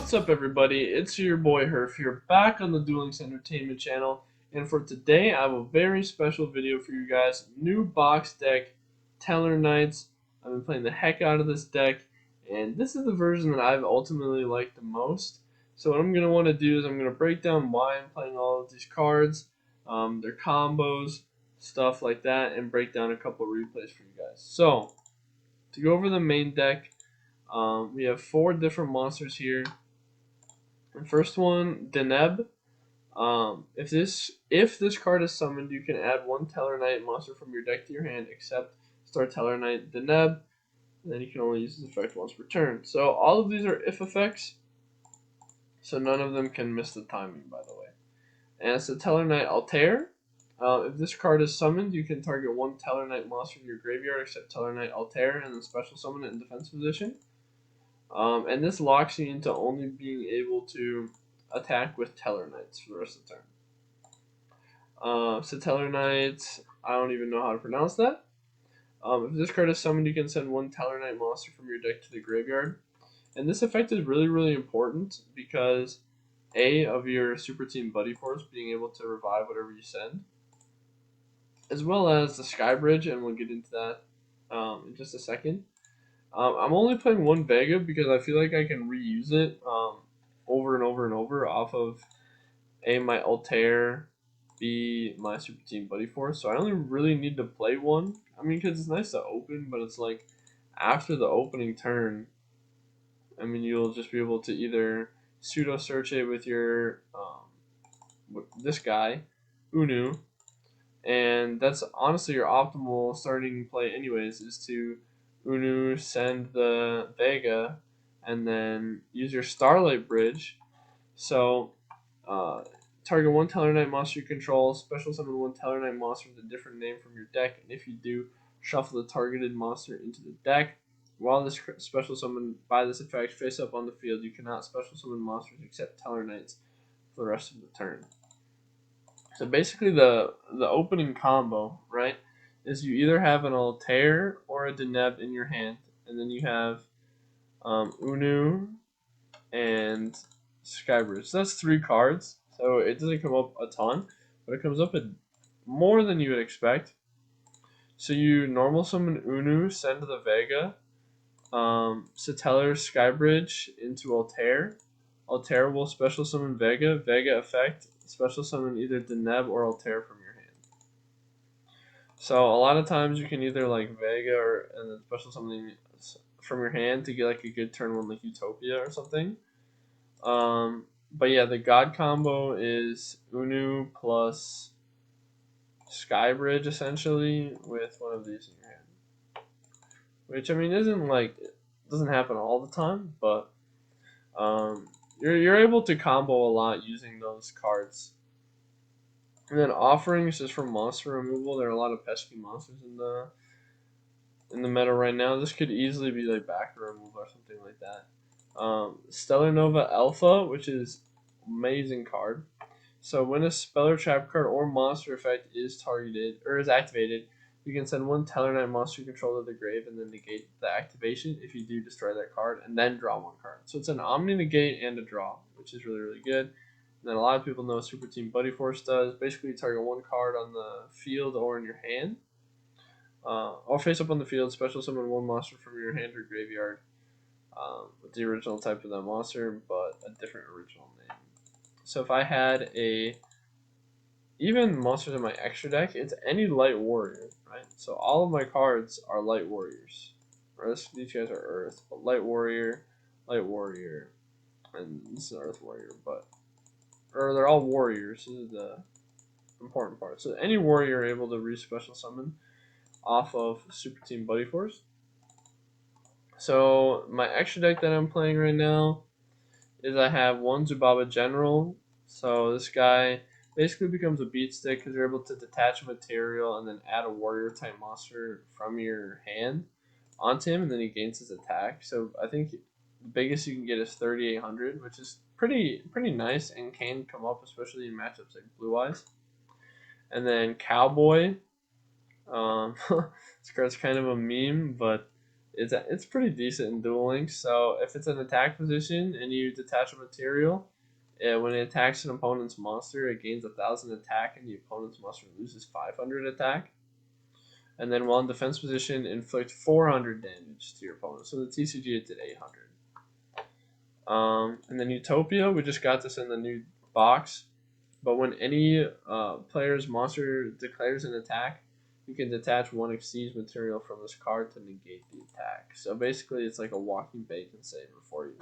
What's up, everybody? It's your boy Herf here, back on the Duel Entertainment channel, and for today I have a very special video for you guys. New box deck, TellarKnights. I've been playing the heck out of this deck, and this is the version that I've ultimately liked the most. So what I'm going to want to do is I'm going to break down why I'm playing all of these cards, their combos, stuff like that, and break down a couple of replays for you guys. So, to go over the main deck, we have 4 different monsters here. The first one, Deneb. If this card is summoned, you can add 1 TellarKnight monster from your deck to your hand, except Star TellarKnight Deneb. And then you can only use this effect once per turn. So all of these are if effects, so none of them can miss the timing, by the way. And it's the TellarKnight Altair. If this card is summoned, you can target 1 TellarKnight monster in your graveyard, except TellarKnight Altair, and then special summon it in defense position. And this locks you into only being able to attack with TellarKnights for the rest of the turn. So TellarKnights, I don't even know how to pronounce that. If this card is summoned, you can send 1 TellarKnight monster from your deck to the graveyard. And this effect is really important because of your Super Team Buddy Force being able to revive whatever you send, as well as the Sky Bridge, and we'll get into that in just a second. I'm only playing 1 Vega because I feel like I can reuse it over and over off of A, my Altair, B, my Super Team Buddy Force. So I only really need to play 1. I mean, because it's nice to open, but it's like after the opening turn, I mean, you'll just be able to either pseudo search it with your this guy, Unu, and that's honestly your optimal starting play anyways, is to Unu, send the Vega, and then use your Starlight Bridge. So, target 1 TellarKnight monster you control, special summon 1 TellarKnight monster with a different name from your deck, and if you do, shuffle the targeted monster into the deck. While this special summon by this effect face up on the field, you cannot special summon monsters except TellarKnights for the rest of the turn. So basically the opening combo, right, is you either have an Altair or a Deneb in your hand, and then you have Unu and Skybridge. So that's 3 cards, so it doesn't come up a ton, but it comes up more than you would expect. So you normal summon Unu, send the Vega, Satellar Skybridge into Altair. Altair will special summon Vega. Vega effect, special summon either Deneb or Altair from your hand. So a lot of times you can either like Vega and then special something from your hand to get like a good turn 1 like Utopia or something. But yeah, the God combo is Unu plus Skybridge essentially with one of these in your hand. Which I mean doesn't happen all the time, but you're able to combo a lot using those cards. And then offerings is for monster removal. There are a lot of pesky monsters in the meta right now. This could easily be like backer removal or something like that. Stellar Nova Alpha, which is amazing card. So when a Speller Trap card or monster effect is targeted or is activated, you can send 1 TellarKnight monster you control to the grave and then negate the activation if you do destroy that card, and then draw 1 card. So it's an Omni negate and a draw, which is really good. And then a lot of people know Super Team Buddy Force does. Basically, you target 1 card on the field or in your hand. Or face up on the field, special summon 1 monster from your hand or graveyard with the original type of that monster, but a different original name. So if I had even monsters in my extra deck, it's any light warrior, right? So all of my cards are light warriors. These guys are earth, but light warrior, and this is earth warrior, or they're all warriors. This is the important part. So any warrior able to re-special summon off of Super Team Buddy Force. So my extra deck that I'm playing right now is I have 1 Zubaba General. So this guy basically becomes a beat stick because you're able to detach a material and then add a warrior type monster from your hand onto him, and then he gains his attack. So I think the biggest you can get is 3,800, which is pretty nice and can come up especially in matchups like Blue Eyes. And then Cowboy. This card's kind of a meme, but it's pretty decent in Duel Links. So if it's an attack position and you detach a material, when it attacks an opponent's monster, it gains 1,000 attack, and the opponent's monster loses 500 attack. And then while in defense position, inflict 400 damage to your opponent. So the TCG it did 800. And then Utopia, we just got this in the new box. But when any player's monster declares an attack, you can detach one Exceeds material from this card to negate the attack. So basically, it's like a walking bacon saver for you.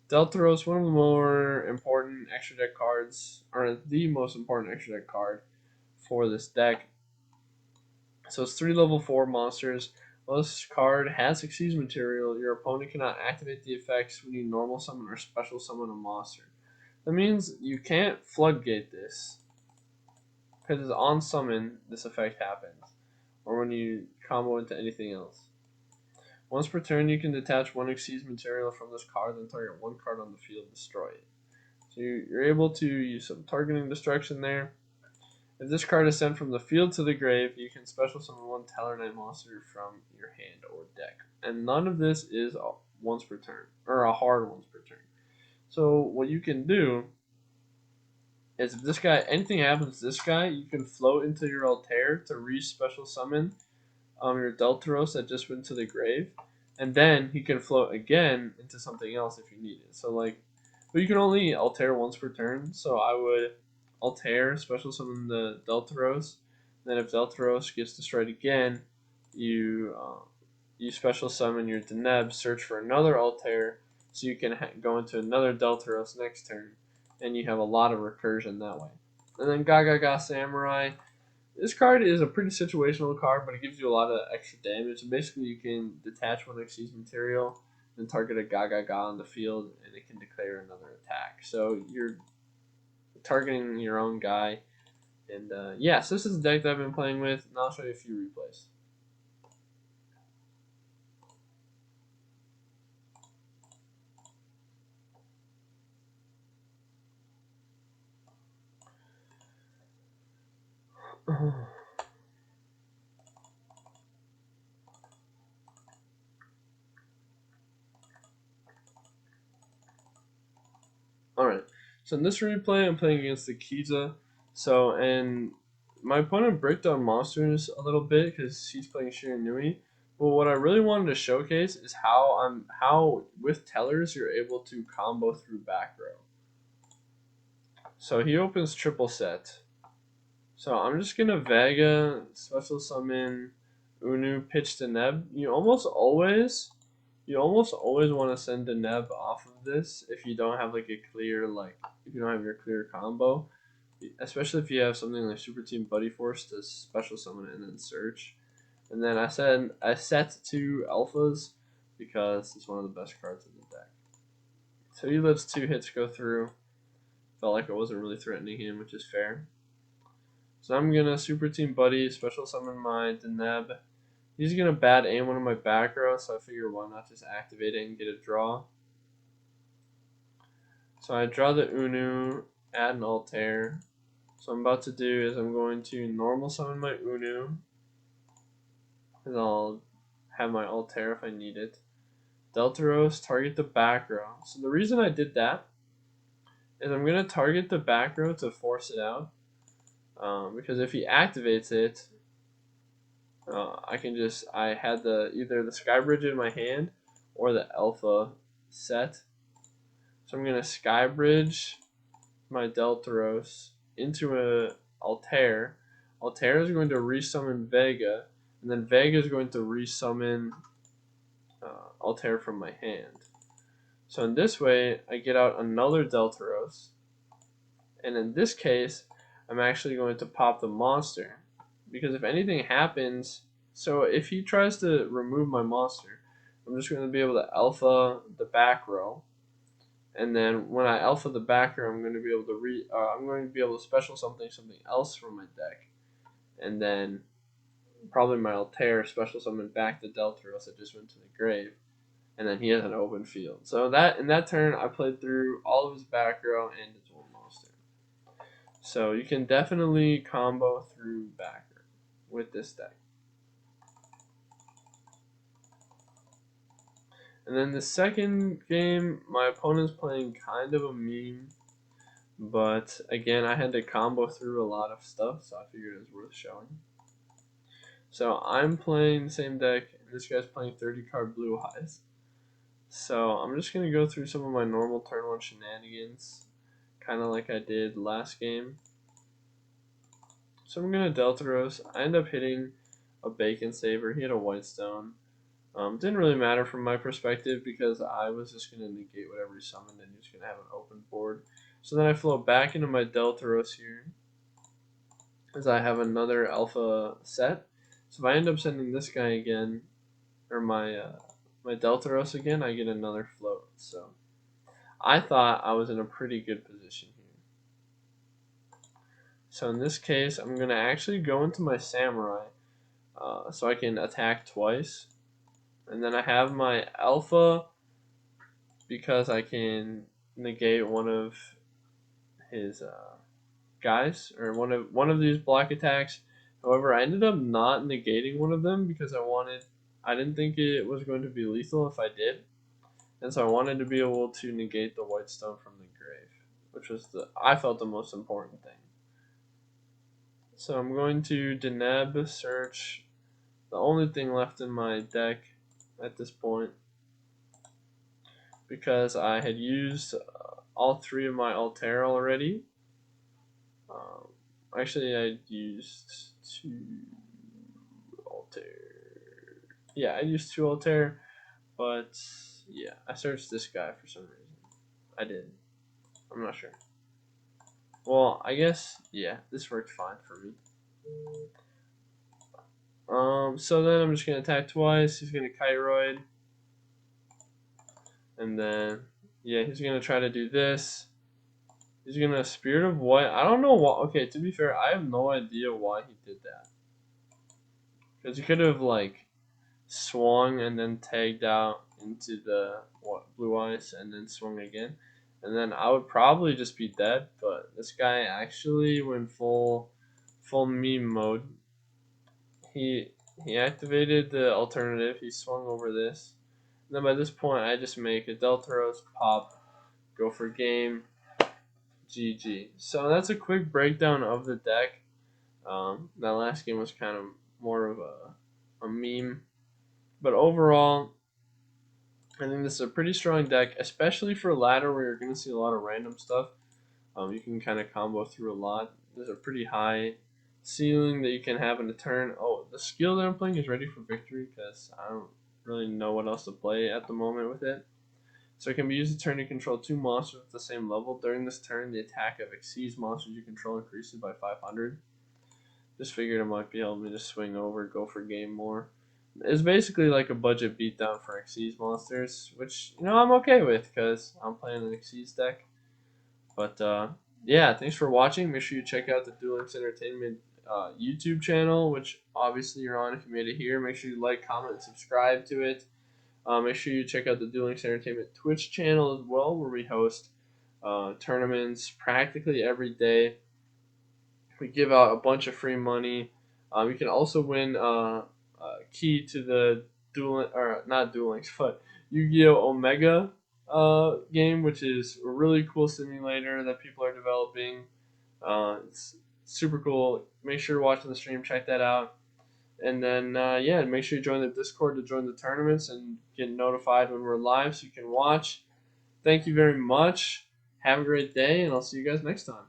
Deltaros, one of the more important extra deck cards, or the most important extra deck card for this deck. So it's 3 level 4 monsters. While this card has Exceeds material, your opponent cannot activate the effects when you normal summon or special summon a monster. That means you can't floodgate this, because on summon, this effect happens, or when you combo into anything else. Once per turn, you can detach one Exceeds material from this card, then target one card on the field and destroy it. So you're able to use some targeting destruction there. If this card is sent from the field to the grave, you can special summon one TellarKnight monster from your hand or deck. And none of this is once per turn, or a hard once per turn. So what you can do is if this guy, anything happens to this guy, you can float into your Altair to re-special summon your Deltaros that just went to the grave. And then he can float again into something else if you need it. So like, but you can only Altair once per turn, so I would Altair, special summon the Deltaros. Then if Deltaros gets destroyed again, you special summon your Deneb, search for another Altair, so you can go into another Deltaros next turn, and you have a lot of recursion that way. And then Gaga Samurai. This card is a pretty situational card, but it gives you a lot of extra damage. So basically, you can detach one Exceeds material, then target a Gaga on the field, and it can declare another attack. So you're targeting your own guy. And yeah, so this is the deck that I've been playing with, and I'll show you a few replays. Alright, so in this replay, I'm playing against the Kiza. So, and my opponent bricked on monsters a little bit because he's playing Shiranui. But what I really wanted to showcase is how with tellers you're able to combo through back row. So he opens triple set. So I'm just gonna Vega, special summon, Unu, pitch Deneb. You almost always want to send Deneb off of this if you don't have like a clear if you don't have your clear combo, especially if you have something like Super Team Buddy Force to special summon it and then search. And then I set 2 alphas because it's one of the best cards in the deck. So he lets 2 hits go through. Felt like I wasn't really threatening him, which is fair. So I'm gonna Super Team Buddy, special summon my Deneb. He's gonna bad aim one of my back row, so I figure why not just activate it and get a draw. So I draw the Unu, add an Altair. So I'm about to do is I'm going to normal summon my Unu, and I'll have my Altair if I need it. Deltaros, target the back row. So the reason I did that is I'm gonna target the back row to force it out. Because if he activates it, I had either the Skybridge in my hand or the Alpha set. So I'm going to Skybridge my Deltaros into a Altair. Altair is going to resummon Vega, and then Vega is going to resummon Altair from my hand. So in this way, I get out another Deltaros, and in this case, I'm actually going to pop the monster. Because if anything happens, so if he tries to remove my monster, I'm just going to be able to alpha the back row, and then when I alpha the back row, I'm going to be able to special something else from my deck, and then probably my Altair special summon back the Deltaros that just went to the grave, and then he has an open field. So that in that turn, I played through all of his back row and his one monster. So you can definitely combo through back row with this deck. And then the second game, my opponent's playing kind of a meme, but again, I had to combo through a lot of stuff, so I figured it was worth showing. So I'm playing the same deck, and this guy's playing 30 card Blue Eyes. So I'm just going to go through some of my normal turn 1 shenanigans, kind of like I did last game. So I'm going to Deltaros. I end up hitting a Bacon Saber. He had a White Stone. Didn't really matter from my perspective because I was just going to negate whatever he summoned and he's going to have an open board. So then I flow back into my Deltaros here as I have another alpha set. So if I end up sending this guy again, or my Deltaros again, I get another float. So I thought I was in a pretty good position here. So in this case, I'm going to actually go into my Samurai so I can attack twice. And then I have my Alpha because I can negate one of his guys, or one of these block attacks. However, I ended up not negating one of them because I didn't think it was going to be lethal if I did. And so I wanted to be able to negate the White Stone from the grave, which was I felt the most important thing. So I'm going to Deneb search the only thing left in my deck at this point, because I had used all 3 of my Altair already. Actually, I used 2 Altair. Yeah, I used 2 Altair, but yeah, I searched this guy for some reason. I did. I'm not sure. Well, I guess, yeah, this worked fine for me. So then I'm just going to attack twice. He's going to Chiroid. And then, yeah, he's going to try to do this. He's going to Spirit of White. I don't know why. Okay, to be fair, I have no idea why he did that. Because he could have, like, swung and then tagged out into the Blue Eyes and then swung again. And then I would probably just be dead. But this guy actually went full meme mode. He activated the alternative. He swung over this. And then by this point, I just make a Deltaros pop, go for game, GG. So that's a quick breakdown of the deck. That last game was kind of more of a meme. But overall, I think this is a pretty strong deck, especially for ladder where you're going to see a lot of random stuff. You can kind of combo through a lot. There's a pretty high ceiling that you can have in a turn. Oh, the skill that I'm playing is Ready for Victory because I don't really know what else to play at the moment with it. So it can be used to turn to control 2 monsters at the same level. During this turn, the attack of exceeds monsters you control increases by 500. Just figured it might be able to just swing over, go for game more. It's basically like a budget beatdown for Xyz monsters, which, I'm okay with because I'm playing an Xyz deck. But yeah, thanks for watching. Make sure you check out the Duel Entertainment YouTube channel, which obviously you're on if you made it here. Make sure you like, comment, and subscribe to it. Make sure you check out the Duel Entertainment Twitch channel as well, where we host tournaments practically every day. We give out a bunch of free money. You can also win a key to the not Duel Links, but Yu-Gi-Oh! Omega game, which is a really cool simulator that people are developing. It's super cool. Make sure you're watching the stream. Check that out. And then, yeah, make sure you join the Discord to join the tournaments and get notified when we're live so you can watch. Thank you very much. Have a great day, and I'll see you guys next time.